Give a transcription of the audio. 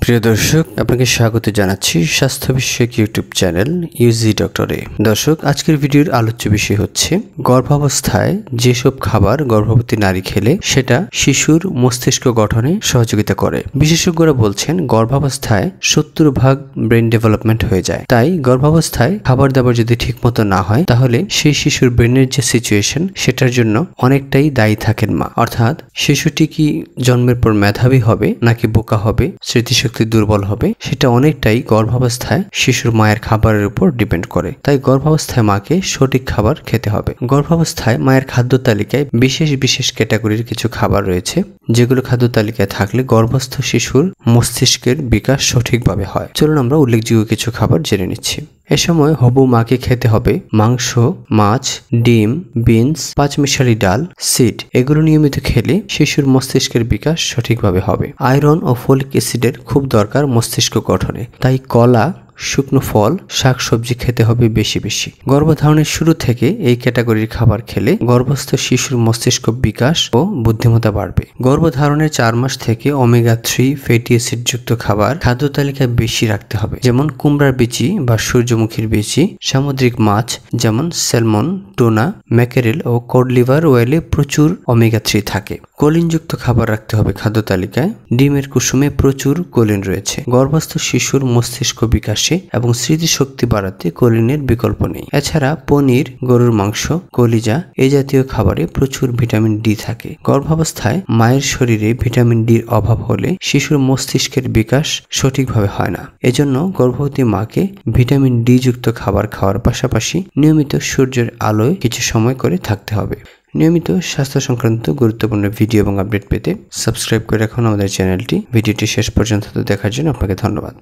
প্রিয় দর্শক, আপনাকে স্বাগত জানাচ্ছি স্বাস্থ্য বিষয়ক ইউটিউব চ্যানেল ইউজি ডক্টরে। দর্শক, আজকের ভিডিওর আলোচ্য বিষয় হচ্ছে গর্ভাবস্থায় যেসব খাবার গর্ভবতী নারী খেলে সেটা শিশুর মস্তিষ্ক গঠনে সহযোগিতা করে। বিশেষজ্ঞরা বলছেন গর্ভাবস্থায় 70% ব্রেন ডেভেলপমেন্ট হয়ে যায়। তাই গর্ভাবস্থায় খাবার দাবার যদি ঠিকমতো না হয় তাহলে সেই শিশুর ব্রেনের যে সিচুয়েশন সেটার জন্য অনেকটাই দায়ী থাকেন মা। অর্থাৎ শিশুটি কি জন্মের পর মেধাবী হবে নাকি বোকা হবে, স্মৃতিশক্তি দুর্বল হবে, সেটা অনেকটাই গর্ভাবস্থায় শিশুর মায়ের খাবারের উপর ডিপেন্ড করে। তাই গর্ভাবস্থায় মাকে সঠিক খাবার খেতে হবে। গর্ভাবস্থায় মায়ের খাদ্য তালিকায় বিশেষ বিশেষ ক্যাটাগরির কিছু খাবার রয়েছে, যেগুলো খাদ্য তালিকায় থাকলে গর্ভস্থ শিশুর মস্তিষ্কের বিকাশ সঠিকভাবে হয়। চলুন আমরা উল্লেখযোগ্য কিছু খাবার জেনে নিচ্ছি। এ সময় হবু মাকে খেতে হবে মাংস, মাছ, ডিম, বিনস, পাঁচমিশালি ডাল, সিড। এগুলো নিয়মিত খেলে শিশুর মস্তিষ্কের বিকাশ সঠিকভাবে হবে। আয়রন ও ফলিক অ্যাসিডের খুব দরকার মস্তিষ্ক গঠনে, তাই কলা, শুকনো ফল, শাকসবজি খেতে হবে বেশি বেশি। গর্ভধারণের শুরু থেকে এই ক্যাটাগরির খাবার খেলে গর্ভস্থ শিশুর মস্তিষ্ক বিকাশ ও বুদ্ধিমত্তা বাড়বে। গর্ভধারণের 4 মাস থেকে ওমেগা 3 ফ্যাটি অ্যাসিড যুক্ত খাবার খাদ্য তালিকায় বেশি রাখতে হবে, যেমন কুমড়ার বিচি বা সূর্যমুখীর বিচি, সামুদ্রিক মাছ যেমন স্যালমন, টুনা, ম্যাকেরেল ও কড লিভার ওয়েলে প্রচুর ওমেগা 3 থাকে। কোলিনযুক্ত খাবার রাখতে হবে খাদ্য তালিকায়। ডিমের কুসুমে প্রচুর কোলিন রয়েছে। গর্ভস্থ শিশুর মস্তিষ্ক বিকাশে এবং স্মৃতিশক্তি বাড়াতে কোলিনের বিকল্প নেই। এছাড়া পনির, গরুর মাংস, কলিজা এই জাতীয় খাবারে প্রচুর ভিটামিন ডি থাকে। গর্ভাবস্থায় মায়ের শরীরে ভিটামিন ডির অভাব হলে শিশুর মস্তিষ্কের বিকাশ সঠিকভাবে হয় না। এজন্য গর্ভবতী মাকে ভিটামিন ডি যুক্ত খাবার খাওয়ার পাশাপাশি নিয়মিত সূর্যের আলোয় কিছু সময় করে থাকতে হবে। নিয়মিত স্বাস্থ্য সংক্রান্ত গুরুত্বপূর্ণ ভিডিও এবং আপডেট পেতে সাবস্ক্রাইব করে রাখুন আমাদের চ্যানেলটি। ভিডিওটি শেষ পর্যন্ত দেখার জন্য আপনাকে ধন্যবাদ।